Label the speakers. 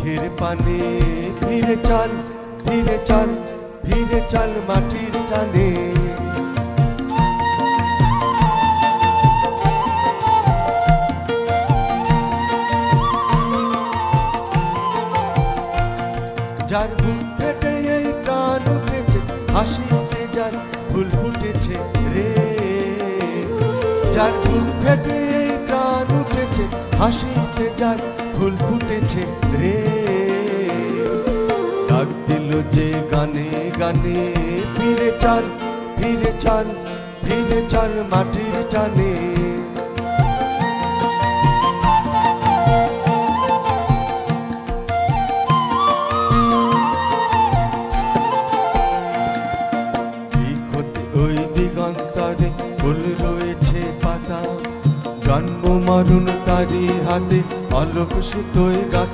Speaker 1: চোখের পানে ফিরে চল, ফিরে চল, ফিরে চল মাটির টানে। যার বুক ফেটে এই প্রাণ উঠেছে, হাসিতে যার ফুল ফুটেছে রে। যার বুক ফেটে এই প্রাণ উঠেছে, হাসিতে যার ফুল ফুটেছে রে। ডাক দিল যে গানে গানে, ফিরে চল, ফিরে চল, ফিরে চল মাটির টানে। ওই দিগন্তরে ফুল রয়েছে পাতা, জন্ম মরণ তারি হাতে, অলক সুতোয় গাঁথা।